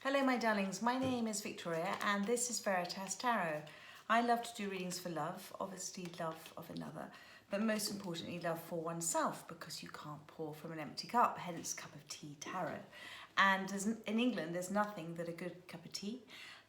Hello my darlings, my name is Victoria and this is Veritas Tarot. I love to do readings for love, obviously love of another, but most importantly love for oneself, because you can't pour from an empty cup, hence cup of tea tarot. And in England there's nothing that a good cup of tea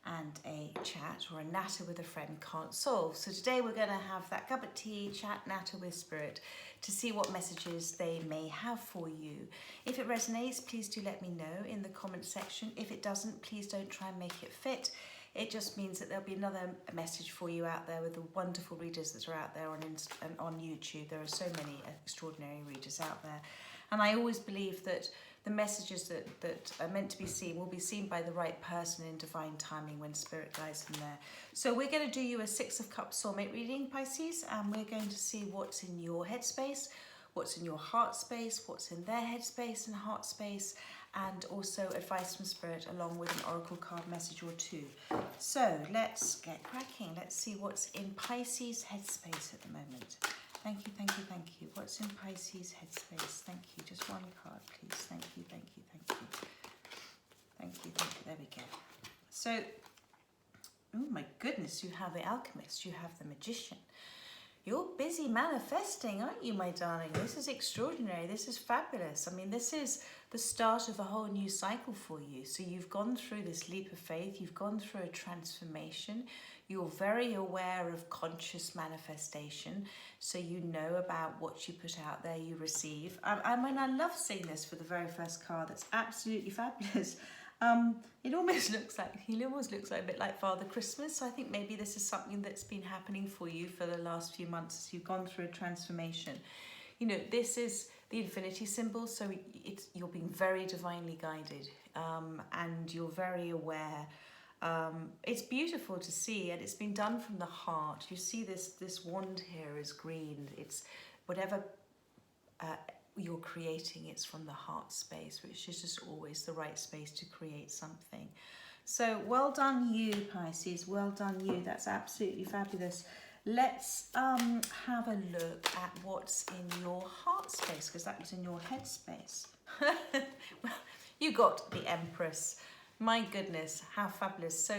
and a chat or a natter with a friend can't solve. So today we're going to have that cup of tea, chat, natter with spirit to see what messages they may have for you. If it resonates, please do let me know in the comment section. If it doesn't, please don't try and make it fit. It just means that there'll be another message for you out there with the wonderful readers that are out there on YouTube. There are so many extraordinary readers out there. And I always believe that the messages that are meant to be seen will be seen by the right person in divine timing when spirit guides them there. So we're going to do you a Six of Cups soulmate reading, Pisces, and we're going to see what's in your headspace, what's in your heart space, what's in their headspace and heart space, and also advice from spirit along with an oracle card message or two. So let's get cracking. Let's see what's in Pisces headspace at the moment. Thank you, thank you, thank you. What's in Pisces headspace? Thank you. Just one card, please. Thank you, thank you, thank you. Thank you, thank you. There we go. So, oh my goodness, you have the alchemist, you have the magician. You're busy manifesting, aren't you, my darling? This is extraordinary. This is fabulous. I mean, this is the start of a whole new cycle for you. So you've gone through this leap of faith. You've gone through a transformation. You're very aware of conscious manifestation. So you know about what you put out there, you receive. I mean, I love seeing this for the very first card. That's absolutely fabulous. It almost looks like, he almost looks like a bit like Father Christmas. So I think maybe this is something that's been happening for you for the last few months as you've gone through a transformation. You know, this is the infinity symbol, so you're being very divinely guided, and you're very aware. It's beautiful to see, and it's been done from the heart. You see this wand here is green. It's whatever you're creating, it's from the heart space, which is just always the right space to create something. So well done you, Pisces, well done you. That's absolutely fabulous. Let's have a look at what's in your heart space, because that was in your head space. Well, you got the Empress. My goodness, how fabulous. So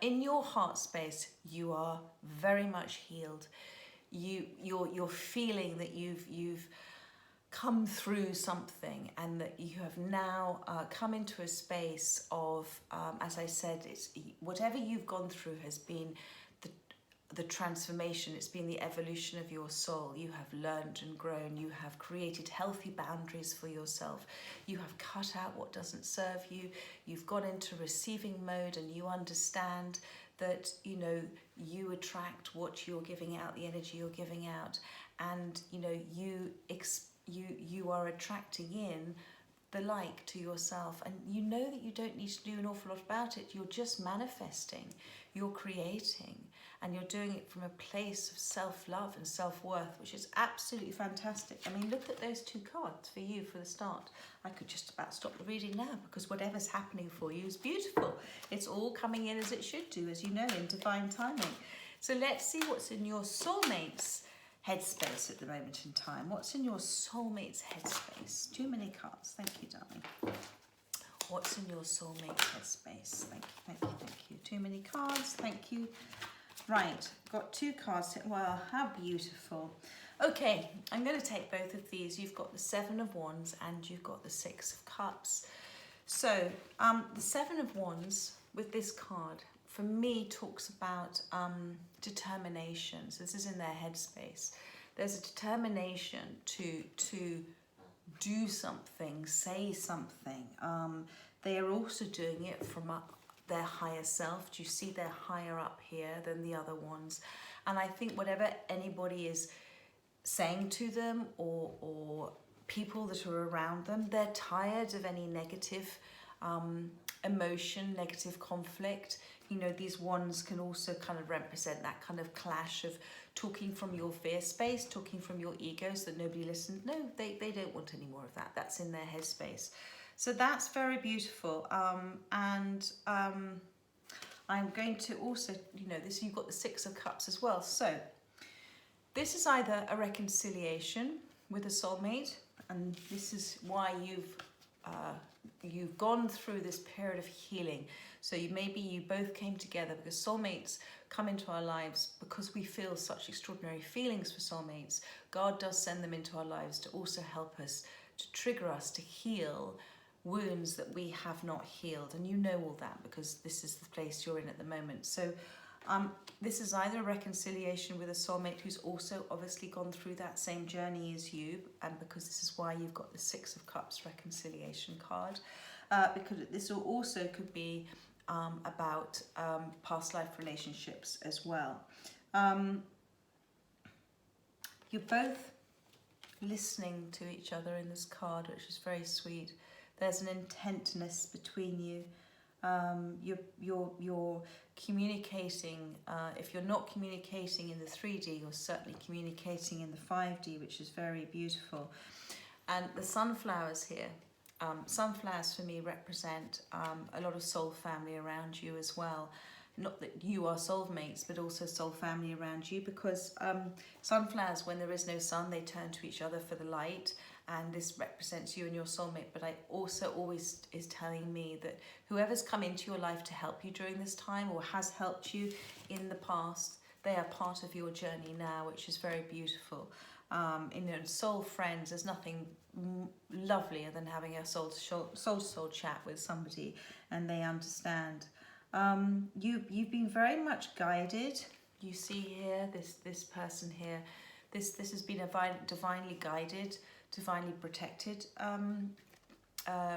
in your heart space, you are very much healed. You're feeling that you've come through something, and that you have now come into a space of, as I said, it's whatever you've gone through has been the transformation. It's been the evolution of your soul. You have learned and grown. You have created healthy boundaries for yourself. You have cut out what doesn't serve you. You've gone into receiving mode, and you understand that, you know, you attract what you're giving out, the energy you're giving out, and you know, you are attracting in the like to yourself, and you know that you don't need to do an awful lot about it. You're just manifesting, you're creating, and you're doing it from a place of self-love and self-worth, which is absolutely fantastic. I mean, look at those two cards for you for the start. I could just about stop the reading now, because whatever's happening for you is beautiful. It's all coming in as it should do, as you know, in divine timing. So let's see what's in your soulmate's headspace at the moment in time. What's in your soulmate's headspace? Too many cards. Thank you, darling. What's in your soulmate's headspace? Thank you, thank you, thank you. Too many cards. Thank you. Right, got two cards. Well, how beautiful. Okay, I'm going to take both of these. You've got the Seven of Wands and you've got the Six of Cups. So the Seven of Wands with this card, for me, talks about determination. So this is in their headspace. There's a determination to do something, say something. They are also doing it from their higher self. Do you see they're higher up here than the other ones? And I think whatever anybody is saying to them, or people that are around them, they're tired of any negative emotion, negative conflict. You know, these wands can also kind of represent that kind of clash of talking from your fear space, talking from your egos that nobody listened. No, they don't want any more of that. That's in their headspace. So that's very beautiful. I'm going to also, you know, this, you've got the Six of Cups as well. So this is either a reconciliation with a soulmate, and this is why you've gone through this period of healing. So maybe you both came together, because soulmates come into our lives because we feel such extraordinary feelings for soulmates. God does send them into our lives to also help us, to trigger us to heal wounds that we have not healed. And you know all that because this is the place you're in at the moment. So this is either a reconciliation with a soulmate who's also obviously gone through that same journey as you, and because this is why you've got the Six of Cups reconciliation card, because this also could be about past life relationships as well. You're both listening to each other in this card, which is very sweet. There's an intentness between you. You're communicating. If you're not communicating in the 3D, you're certainly communicating in the 5D, which is very beautiful. And the sunflowers here, sunflowers for me represent a lot of soul family around you as well. Not that you are soulmates, but also soul family around you, because sunflowers, when there is no sun, they turn to each other for the light, and this represents you and your soulmate. But I also always is telling me that whoever's come into your life to help you during this time, or has helped you in the past, they are part of your journey now, which is very beautiful. In your soul friends, there's nothing lovelier than having a soul chat with somebody and they understand. You've been very much guided. You see here, this person here, this has been a divinely guided, divinely protected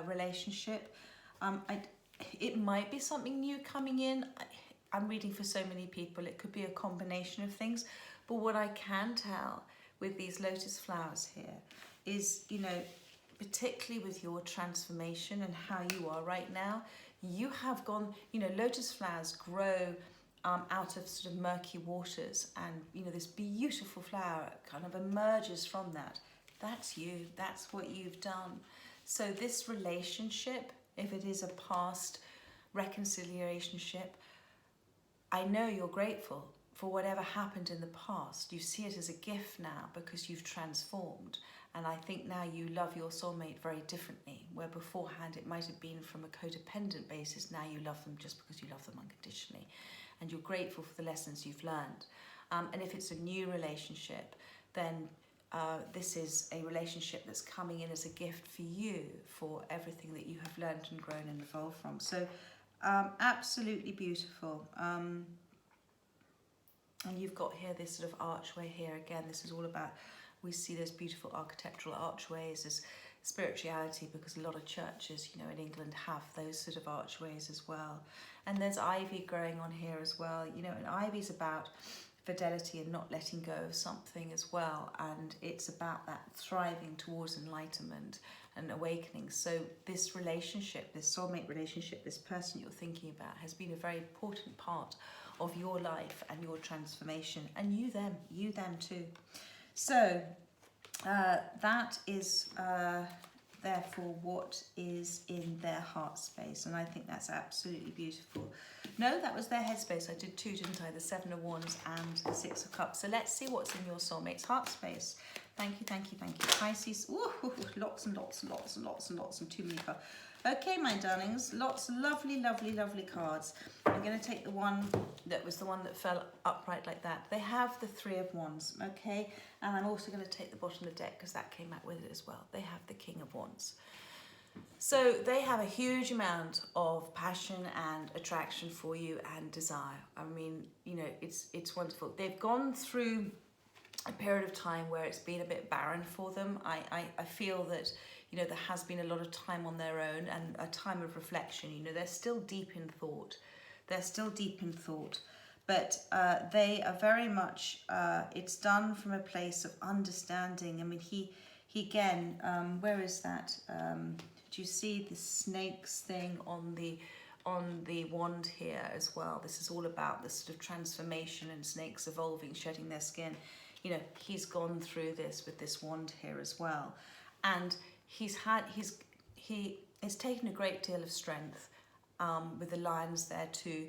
relationship. It might be something new coming in. I'm reading for so many people. It could be a combination of things. But what I can tell with these lotus flowers here is, you know, particularly with your transformation and how you are right now, you have gone, you know, lotus flowers grow out of sort of murky waters, and, you know, this beautiful flower kind of emerges from that. That's you. That's what you've done. So this relationship, if it is a past reconciliation, I know you're grateful for whatever happened in the past. You see it as a gift now because you've transformed. And I think now you love your soulmate very differently, where beforehand it might have been from a codependent basis. Now you love them just because you love them unconditionally. And you're grateful for the lessons you've learned. And if it's a new relationship, then this is a relationship that's coming in as a gift for you, for everything that you have learned and grown and evolved from. So absolutely beautiful. And you've got here this sort of archway here. Again, this is all about, we see those beautiful architectural archways as spirituality, because a lot of churches, you know, in England have those sort of archways as well. And there's ivy growing on here as well, you know, and ivy's about fidelity and not letting go of something as well. And it's about that thriving towards enlightenment and awakening. So this relationship, this soulmate relationship, this person you're thinking about has been a very important part of your life and your transformation, and you them too. So that is therefore what is in their heart space, and I think that's absolutely beautiful. No, that was their head space. I did two, didn't I? The Seven of Wands and the Six of Cups. So let's see what's in your soulmate's heart space. Thank you, thank you, thank you. Pisces, ooh, lots and lots and lots and lots and lots and too many cards. Okay, my darlings, lots of lovely, lovely, lovely cards. I'm going to take the one that was the one that fell upright like that. They have the Three of Wands, okay? And I'm also going to take the bottom of the deck because that came out with it as well. They have the King of Wands. So they have a huge amount of passion and attraction for you and desire. I mean, you know, it's wonderful. They've gone through a period of time where it's been a bit barren for them. I feel that, you know, there has been a lot of time on their own and a time of reflection. You know, they're still deep in thought. But they are very much, it's done from a place of understanding. I mean, he again, where is that? Do you see the snakes thing on the wand here as well? This is all about the sort of transformation and snakes evolving, shedding their skin. You know, he's gone through this with this wand here as well. And he has taken a great deal of strength with the lions there too.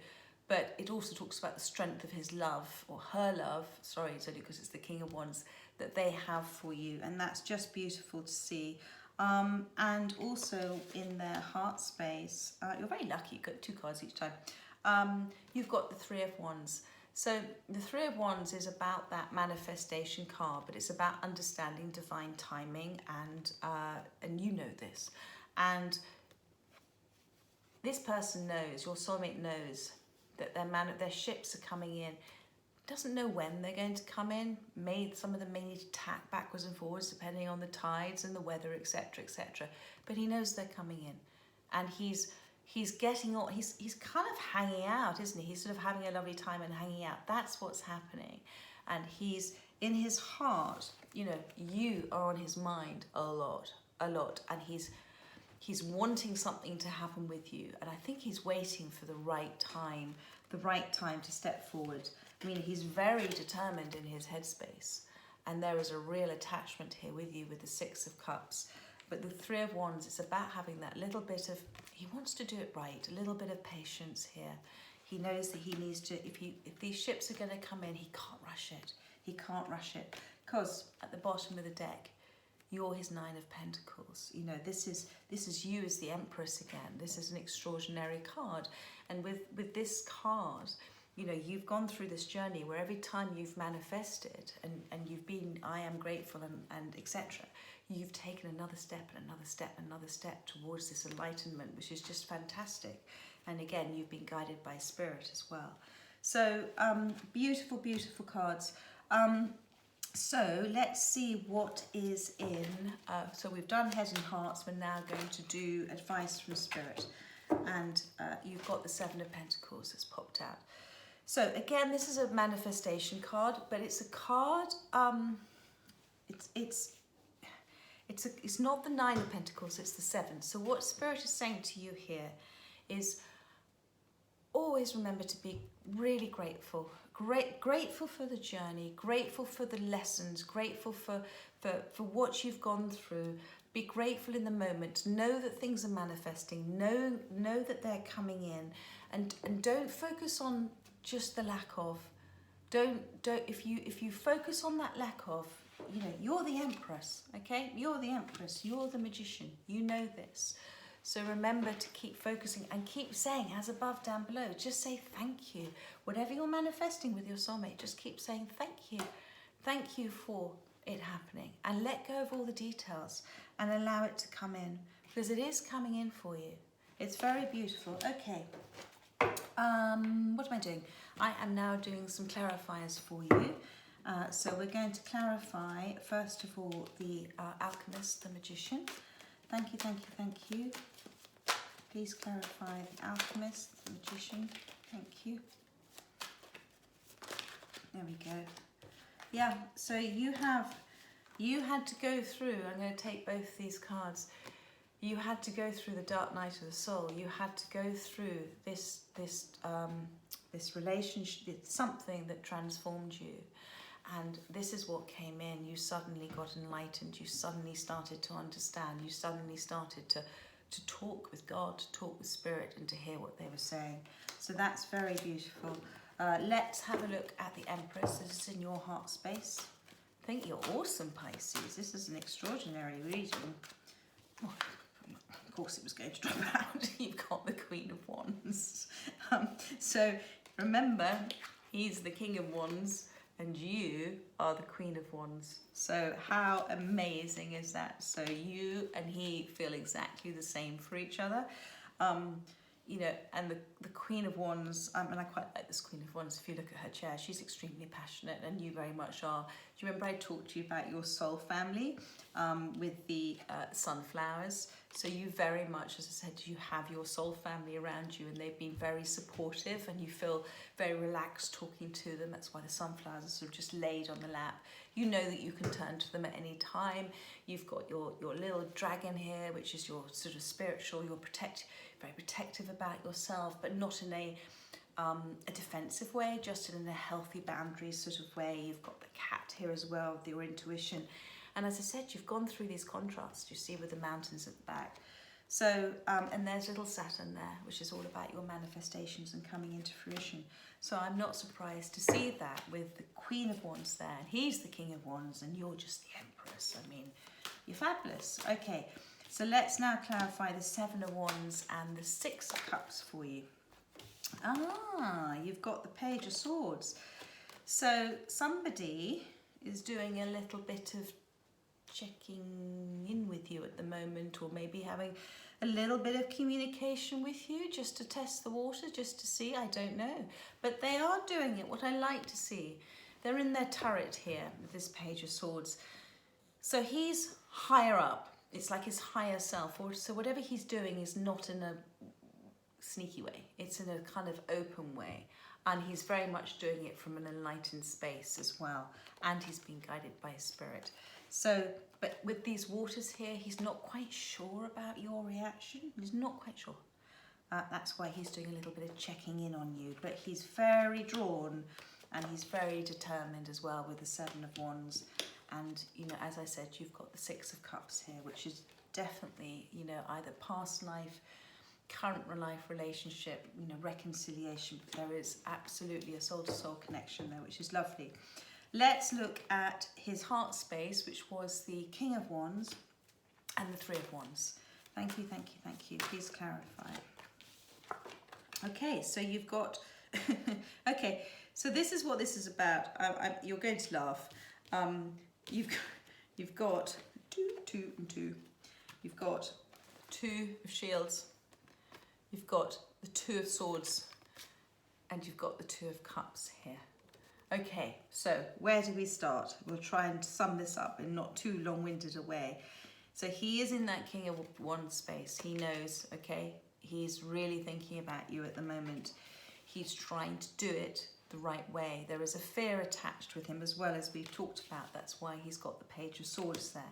But it also talks about the strength of his love, or her love, sorry, it's only because it's the King of Wands, that they have for you. And that's just beautiful to see. And also in their heart space, you're very lucky, you've got 2 cards each time. You've got the Three of Wands. So the Three of Wands is about that manifestation card, but it's about understanding divine timing, and you know this. And this person knows, your soulmate knows, that their ships are coming in. Doesn't know when they're going to come in. Some of them may need to tack backwards and forwards depending on the tides and the weather, etc., etc. But he knows they're coming in, and he's getting all, he's kind of hanging out, isn't he? He's sort of having a lovely time and hanging out. That's what's happening, and he's in his heart. You know, you are on his mind a lot, and he's wanting something to happen with you, and I think he's waiting for the right time to step forward. I mean, he's very determined in his headspace, and there is a real attachment here with you with the Six of Cups. But the Three of Wands, it's about having that little bit of, he wants to do it right, a little bit of patience here. He knows that he needs to, if these ships are going to come in, he can't rush it. He can't rush it, because at the bottom of the deck, you're his Nine of Pentacles. You know, this is you as the Empress again. This is an extraordinary card. And with this card, you know, you've gone through this journey where every time you've manifested and you've been, I am grateful and etc., you've taken another step and another step and another step towards this enlightenment, which is just fantastic. And again, you've been guided by spirit as well. So beautiful, beautiful cards. So let's see what is in. So we've done Head and Hearts. We're now going to do advice from spirit. And you've got the Seven of Pentacles that's popped out. So again, this is a manifestation card, but it's a card. It's not the Nine of Pentacles. It's the Seven. So what Spirit is saying to you here is always remember to be really grateful. Grateful for the journey. Grateful for the lessons. Grateful for what you've gone through. Be grateful in the moment. Know that things are manifesting. Know that they're coming in, and don't focus on just the lack of. Don't if you focus on that lack of, you know, you're the Empress, okay? You're the Empress. You're the Magician. You know this. So remember to keep focusing and keep saying, as above, down below. Just say thank you. Whatever you're manifesting with your soulmate, just keep saying thank you. Thank you for it happening, and let go of all the details and allow it to come in, because it is coming in for you. It's very beautiful. Okay. What am I doing? I am now doing some clarifiers for you. So we're going to clarify, first of all, the alchemist, the magician. Thank you, thank you, thank you. Please clarify the alchemist, the magician. Thank you. There we go. Yeah, so you had to go through, I'm going to take both these cards. You had to go through the dark night of the soul. You had to go through this relationship. It's something that transformed you. And this is what came in. You suddenly got enlightened. You suddenly started to understand. You suddenly started to talk with God, to talk with spirit, and to hear what they were saying. So that's very beautiful. Let's have a look at the Empress. This is in your heart space. I think you're awesome, Pisces. This is an extraordinary reading. Oh, of course it was going to drop out. You've got the Queen of Wands. So remember, he's the King of Wands and you are the Queen of Wands. So how amazing is that? So you and he feel exactly the same for each other. You know, and the Queen of Wands, and I quite like this Queen of Wands. If you look at her chair, she's extremely passionate, and you very much are. Do you remember I talked to you about your soul family with the sunflowers? So you very much, as I said, you have your soul family around you, and they've been very supportive, and you feel very relaxed talking to them. That's why the sunflowers are sort of just laid on the lap. You know that you can turn to them at any time. You've got your little dragon here, which is your sort of spiritual, you're very protective about yourself, but not in a defensive way, just in a healthy boundaries sort of way. You've got the cat here as well, with your intuition. And as I said, you've gone through these contrasts, you see, with the mountains at the back. So, and there's little Saturn there, which is all about your manifestations and coming into fruition. So I'm not surprised to see that with the Queen of Wands there, and he's the King of Wands, and you're just the Empress. I mean, you're fabulous. Okay, so let's now clarify the Seven of Wands and the Six of Cups for you. Ah, you've got the Page of Swords. So somebody is doing a little bit of checking in with you at the moment, or maybe having a little bit of communication with you just to test the water, just to see, I don't know. But they are doing it, what I like to see. They're in their turret here with this Page of Swords. So he's higher up. It's like his higher self. Or so whatever he's doing is not in a sneaky way. It's in a kind of open way. And he's very much doing it from an enlightened space as well. And he's being guided by his spirit. So, but with these waters here, he's not quite sure about your reaction. He's not quite sure. That's why he's doing a little bit of checking in on you. But he's very drawn and he's very determined as well with the Seven of Wands. And, you know, as I said, you've got the Six of Cups here, which is definitely, you know, either past life, current life relationship, you know, reconciliation. There is absolutely a soul-to-soul connection there, which is lovely. Let's look at his heart space, which was the King of Wands and the Three of Wands. Thank you, thank you, thank you. Please clarify. Okay, so you've got... okay, so this is what this is about. You're going to laugh. You've got two and two. You've got Two of Shields. You've got the Two of Swords. And you've got the Two of Cups here. Okay, so where do we start? We'll try and sum this up in not too long-winded a way. So he is in that King of Wands space. He knows, okay? He's really thinking about you at the moment. He's trying to do it the right way. There is a fear attached with him as well, as we've talked about. That's why he's got the Page of Swords there.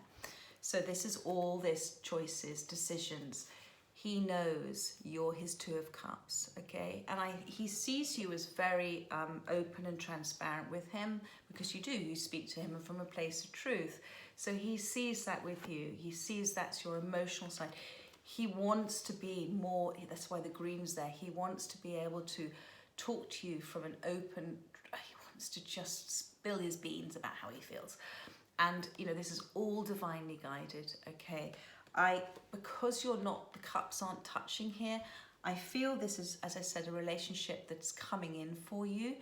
So this is all this choices, decisions. He knows you're his Two of Cups, okay? And he sees you as very open and transparent with him, because you do. You speak to him from a place of truth. So he sees that with you. He sees that's your emotional side. He wants to be more, that's why the green's there. He wants to be able to talk to you from an open, he wants to just spill his beans about how he feels. And, you know, this is all divinely guided, okay? Because you're not, the cups aren't touching here, I feel this is, as I said, a relationship that's coming in for you.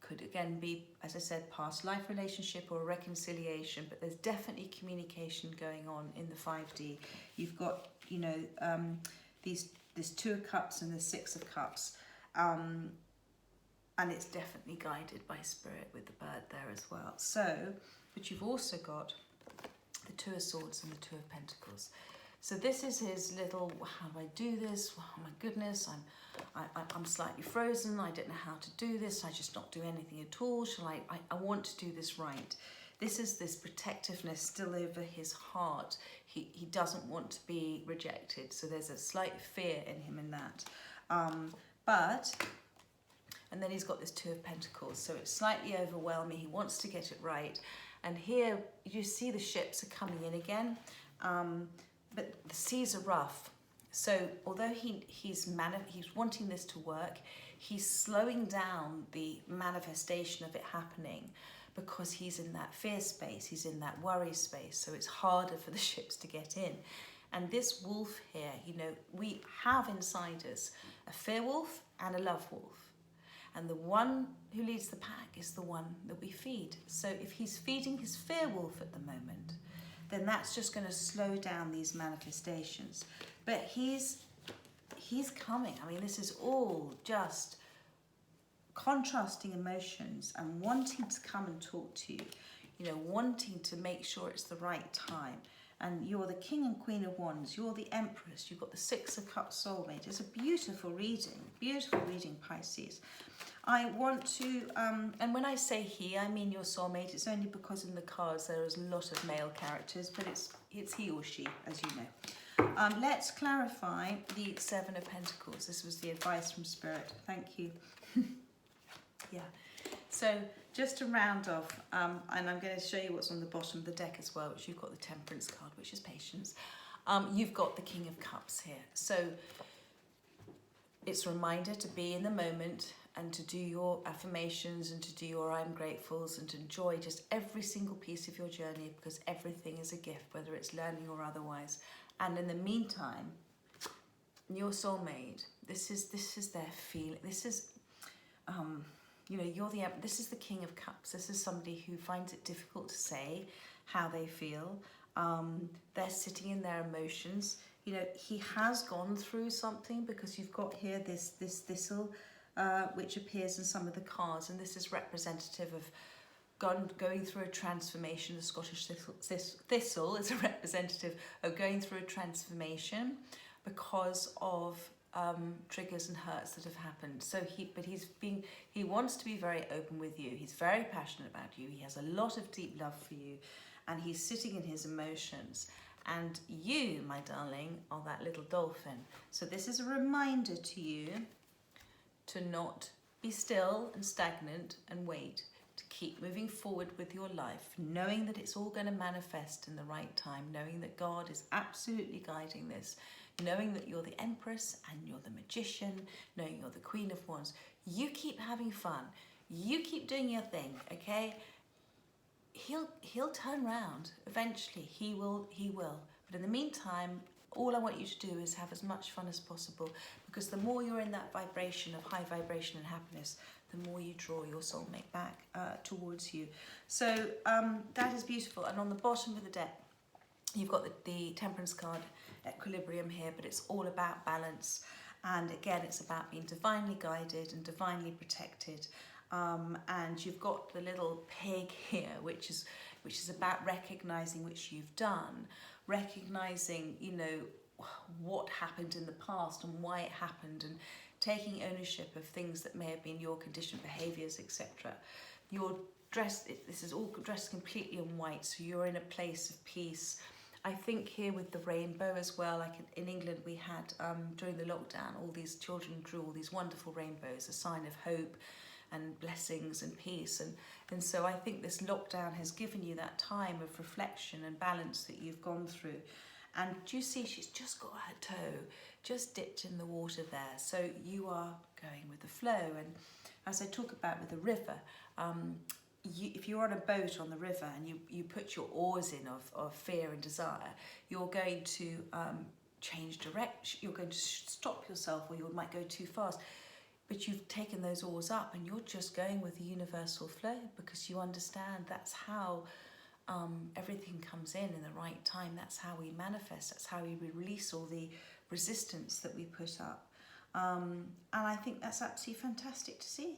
Could again be, as I said, past life relationship or a reconciliation, but there's definitely communication going on in the 5D. You've got, you know, this Two of Cups and the Six of Cups. And it's definitely guided by spirit with the bird there as well. So, but you've also got the Two of Swords and the Two of Pentacles. So this is his little, how do I do this? Oh my goodness, I'm slightly frozen. I don't know how to do this. I just not do anything at all. I want to do this right. This is this protectiveness still over his heart. He doesn't want to be rejected. So there's a slight fear in him in that. And then he's got this Two of Pentacles. So it's slightly overwhelming. He wants to get it right. And here you see the ships are coming in again, but the seas are rough. So although he's wanting this to work, he's slowing down the manifestation of it happening because he's in that fear space, he's in that worry space. So it's harder for the ships to get in. And this wolf here, you know, we have inside us a fear wolf and a love wolf. And the one who leads the pack is the one that we feed. So if he's feeding his fear wolf at the moment, then that's just going to slow down these manifestations. But he's coming. I mean, this is all just contrasting emotions and wanting to come and talk to you, you know, wanting to make sure it's the right time. And you're the King and Queen of Wands. You're the Empress. You've got the Six of Cups soulmate. It's a beautiful reading, Pisces. I want to, and when I say he, I mean your soulmate. It's only because in the cards there is a lot of male characters, but it's he or she, as you know. Let's clarify the Seven of Pentacles. This was the advice from Spirit. Thank you. Yeah. So just to round off, and I'm going to show you what's on the bottom of the deck as well, which you've got the Temperance card, which is patience. You've got the King of Cups here. So it's a reminder to be in the moment and to do your affirmations and to do your I'm gratefuls and to enjoy just every single piece of your journey, because everything is a gift, whether it's learning or otherwise. And in the meantime, your soulmate, this is their feeling. This is, you know, this is the King of Cups. This is somebody who finds it difficult to say how they feel. They're sitting in their emotions. You know, he has gone through something, because you've got here this thistle, which appears in some of the cards, and this is representative of going through a transformation. The Scottish thistle is a representative of going through a transformation because of triggers and hurts that have happened. So he wants to be very open with you. He's very passionate about you. He has a lot of deep love for you, and he's sitting in his emotions. And you, my darling, are that little dolphin. So this is a reminder to you to not be still and stagnant and wait, to keep moving forward with your life, knowing that it's all going to manifest in the right time, knowing that God is absolutely guiding this, knowing that you're the Empress and you're the Magician, knowing you're the Queen of Wands. You keep having fun. You keep doing your thing, okay? He'll turn around eventually. He will. But in the meantime, all I want you to do is have as much fun as possible, because the more you're in that vibration of high vibration and happiness, the more you draw your soulmate back towards you. So that is beautiful. And on the bottom of the deck, you've got the Temperance card, equilibrium here, but it's all about balance. And again, it's about being divinely guided and divinely protected. And you've got the little pig here, which is about recognizing which you've done, recognizing, you know, what happened in the past and why it happened, and taking ownership of things that may have been your conditioned behaviors, etc. You're dressed, this is all dressed completely in white, so you're in a place of peace. I think here with the rainbow as well, like in England we had, during the lockdown, all these children drew all these wonderful rainbows, a sign of hope and blessings and peace. And so I think this lockdown has given you that time of reflection and balance that you've gone through. And do you see, she's just got her toe just dipped in the water there. So you are going with the flow. And as I talk about with the river, if you're on a boat on the river and you put your oars in of fear and desire, you're going to change direction. You're going to stop yourself, or you might go too fast. But you've taken those oars up and you're just going with the universal flow, because you understand that's how everything comes in the right time. That's how we manifest. That's how we release all the resistance that we put up. And I think that's absolutely fantastic to see.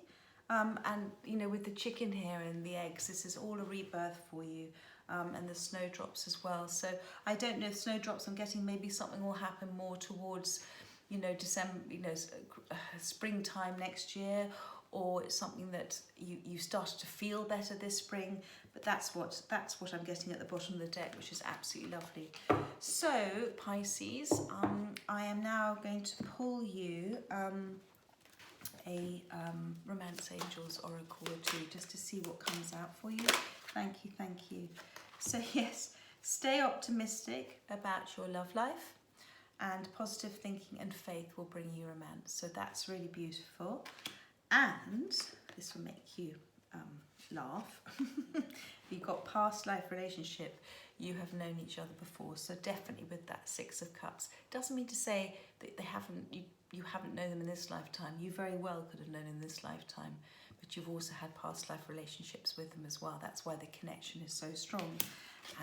And, you know, with the chicken here and the eggs, this is all a rebirth for you. And the snowdrops as well. So I don't know if snowdrops, I'm getting maybe something will happen more towards, you know, December, you know, springtime next year, or it's something that you started to feel better this spring. But that's what I'm getting at the bottom of the deck, which is absolutely lovely. So Pisces, I am now going to pull you a Romance Angels Oracle or two, just to see what comes out for you. Thank you. So yes, stay optimistic about your love life, and positive thinking and faith will bring you romance. So that's really beautiful. And this will make you laugh. You've got past life relationship. You have known each other before. So definitely with that Six of Cups. Doesn't mean to say that you haven't known them in this lifetime. You very well could have known in this lifetime. But you've also had past life relationships with them as well. That's why the connection is so strong.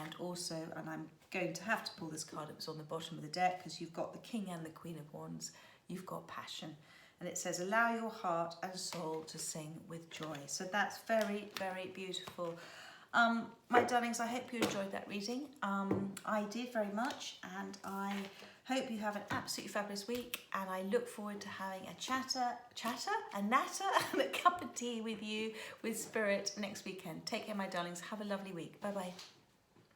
And also, and I'm going to have to pull this card, it was on the bottom of the deck, because you've got the King and the Queen of Wands. You've got passion. And it says, allow your heart and soul to sing with joy. So that's very, very beautiful. My darlings, I hope you enjoyed that reading. I did very much, and I hope you have an absolutely fabulous week, and I look forward to having a natter and a cup of tea with you with Spirit next weekend. Take care, my darlings. Have a lovely week. Bye-bye.